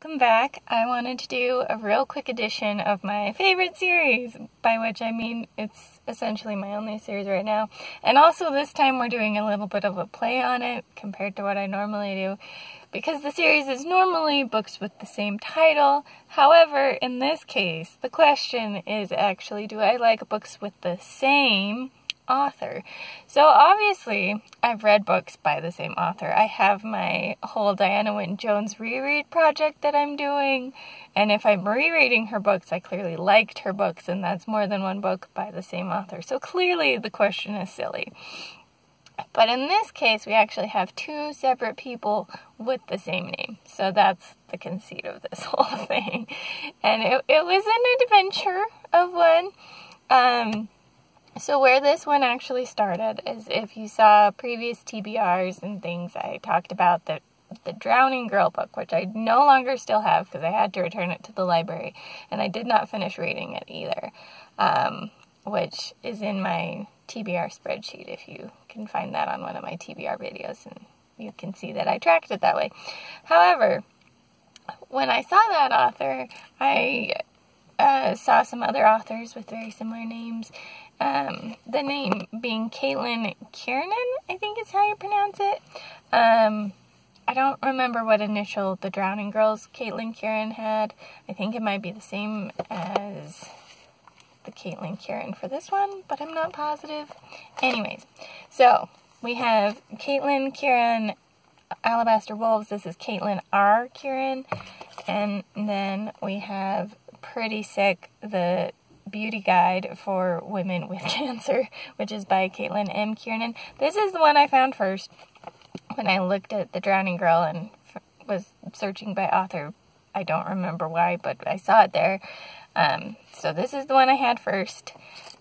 welcome back. I wanted to do a real quick edition of my favorite series, by which I mean it's essentially my only series right now. And also this time we're doing a little bit of a play on it compared to what I normally do, because the series is normally books with the same title. However, in this case, the question is actually, do I like books with the same author? So obviously I've read books by the same author. I have my whole Diana Wynne Jones reread project that I'm doing, and if I'm rereading her books, I clearly liked her books, and that's more than one book by the same author. So clearly the question is silly. But in this case, we actually have two separate people with the same name. So that's the conceit of this whole thing. And it was an adventure of one. So where this one actually started is, if you saw previous TBRs and things, I talked about the Drowning Girl book, which I no longer still have because I had to return it to the library, and I did not finish reading it either, which is in my TBR spreadsheet, if you can find that on one of my TBR videos, and you can see that I tracked it that way. However, when I saw that author, I saw some other authors with very similar names. The name being Caitlin Kiernan, I think is how you pronounce it. I don't remember what initial the Drowning Girls Caitlin Kieran had. I think it might be the same as the Caitlin Kieran for this one, but I'm not positive. Anyways, so we have Caitlin Kieran, Alabaster Wolves. This is Caitlin R. Kieran. And then we have Pretty Sick, the beauty guide for women with cancer, which is by Caitlin M. Kiernan. This is the one I found first when I looked at the Drowning Girl and was searching by author. I don't remember why, but I saw it there. So this is the one I had first,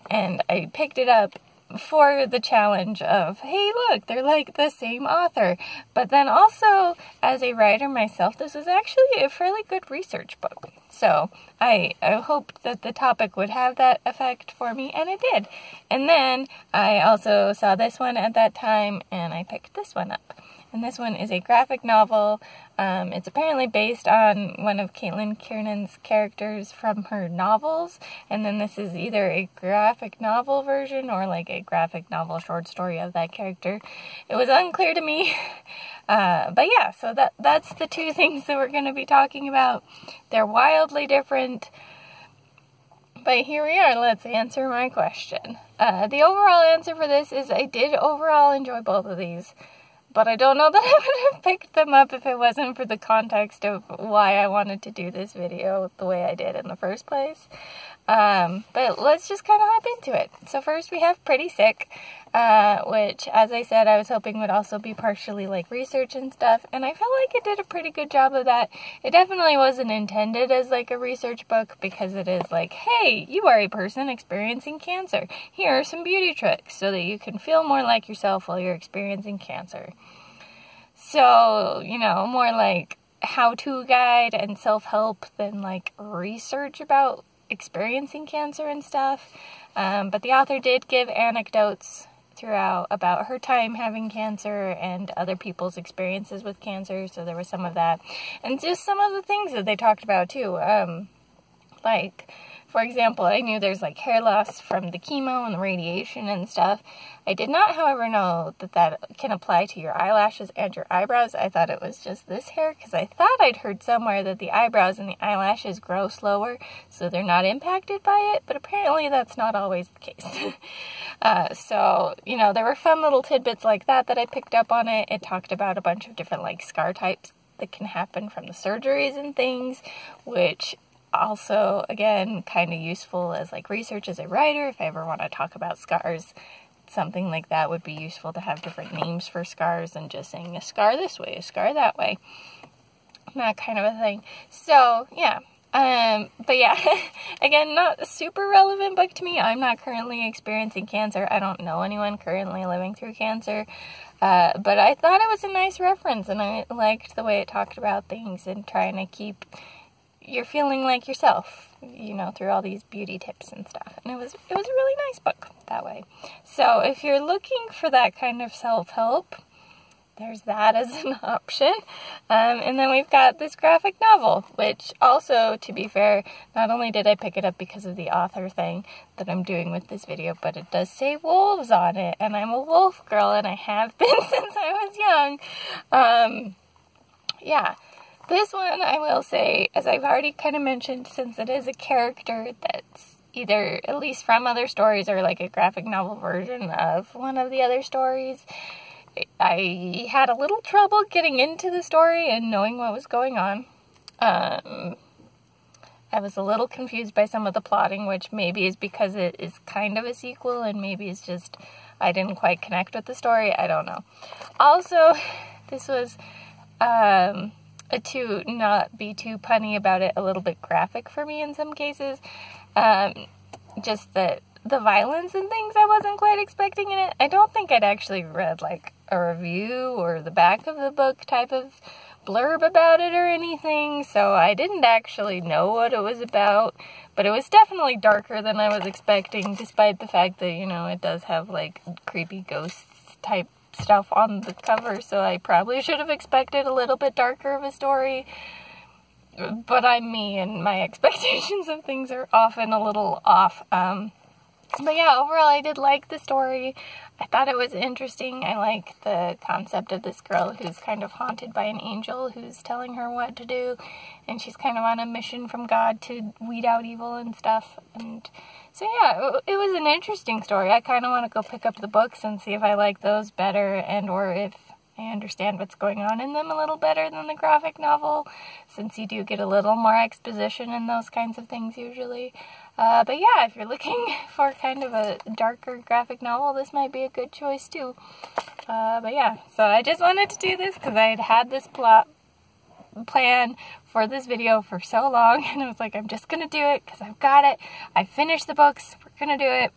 and I picked it up for the challenge of, hey look, they're like the same author. But then also, as a writer myself, this is actually a fairly good research book. So I hoped that the topic would have that effect for me, and it did. And then I also saw this one at that time, and I picked this one up. And this one is a graphic novel. It's apparently based on one of Caitlin Kiernan's characters from her novels. And then this is either a graphic novel version or like a graphic novel short story of that character. It was unclear to me. But yeah, so that's the two things that we're going to be talking about. They're wildly different. But here we are. Let's answer my question. The overall answer for this is I did overall enjoy both of these. But I don't know that I would have picked them up if it wasn't for the context of why I wanted to do this video the way I did in the first place. But let's just kind of hop into it. So first we have Pretty Sick, which, as I said, I was hoping would also be partially like research and stuff, and I felt like it did a pretty good job of that. It definitely wasn't intended as like a research book, because it is like, hey, you are a person experiencing cancer. Here are some beauty tricks so that you can feel more like yourself while you're experiencing cancer. So, you know, more like how-to guide and self-help than like research about experiencing cancer and stuff. But the author did give anecdotes throughout about her time having cancer and other people's experiences with cancer, so there was some of that. And just some of the things that they talked about too. Like, for example, I knew there's like hair loss from the chemo and the radiation and stuff. I did not, however, know that that can apply to your eyelashes and your eyebrows. I thought it was just this hair, because I thought I'd heard somewhere that the eyebrows and the eyelashes grow slower, so they're not impacted by it, but apparently that's not always the case. So, you know, there were fun little tidbits like that I picked up on it. It talked about a bunch of different like scar types that can happen from the surgeries and things, which also, again, kind of useful as like research as a writer. If I ever want to talk about scars, something like that would be useful to have different names for scars than just saying a scar this way, a scar that way, that kind of a thing. So yeah, but yeah, again, not a super relevant book to me. I'm not currently experiencing cancer. I don't know anyone currently living through cancer. But I thought it was a nice reference, and I liked the way it talked about things and trying to keep you're feeling like yourself, you know, through all these beauty tips and stuff. And it was a really nice book that way. So if you're looking for that kind of self-help, there's that as an option. And then we've got this graphic novel, which also, to be fair, not only did I pick it up because of the author thing that I'm doing with this video, but it does say wolves on it, and I'm a wolf girl, and I have been since I was young. Yeah. This one, I will say, as I've already kind of mentioned, since it is a character that's either, at least from other stories, or like a graphic novel version of one of the other stories, I had a little trouble getting into the story and knowing what was going on. I was a little confused by some of the plotting, which maybe is because it is kind of a sequel, and maybe it's just I didn't quite connect with the story. I don't know. Also, this was, to not be too punny about it, a little bit graphic for me in some cases. Just that the violence and things I wasn't quite expecting in it. I don't think I'd actually read like a review or the back of the book type of blurb about it or anything, so I didn't actually know what it was about, but it was definitely darker than I was expecting, despite the fact that, you know, it does have like creepy ghosts type stuff on the cover, so I probably should have expected a little bit darker of a story. But I'm me, and my expectations of things are often a little off. But yeah, overall I did like the story. I thought it was interesting. I like the concept of this girl who's kind of haunted by an angel who's telling her what to do, and she's kind of on a mission from God to weed out evil and stuff. And so yeah, it was an interesting story. I kind of want to go pick up the books and see if I like those better, and or if I understand what's going on in them a little better than the graphic novel, since you do get a little more exposition and those kinds of things usually. But yeah, if you're looking for kind of a darker graphic novel, this might be a good choice too. But yeah, so I just wanted to do this because I had this plot plan for this video for so long, and I was like, I'm just gonna do it because I've got it. I finished the books, we're gonna do it.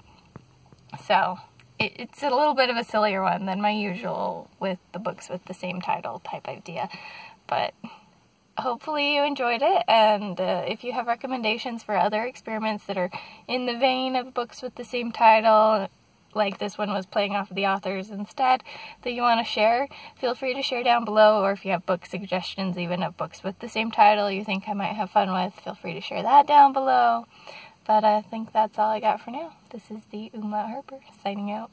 So it's a little bit of a sillier one than my usual with the books with the same title type idea, but hopefully you enjoyed it, and if you have recommendations for other experiments that are in the vein of books with the same title, like this one was playing off of the authors instead, that you want to share, feel free to share down below, or if you have book suggestions even of books with the same title you think I might have fun with, feel free to share that down below. But I think that's all I got for now. This is the Umlaut Harper signing out.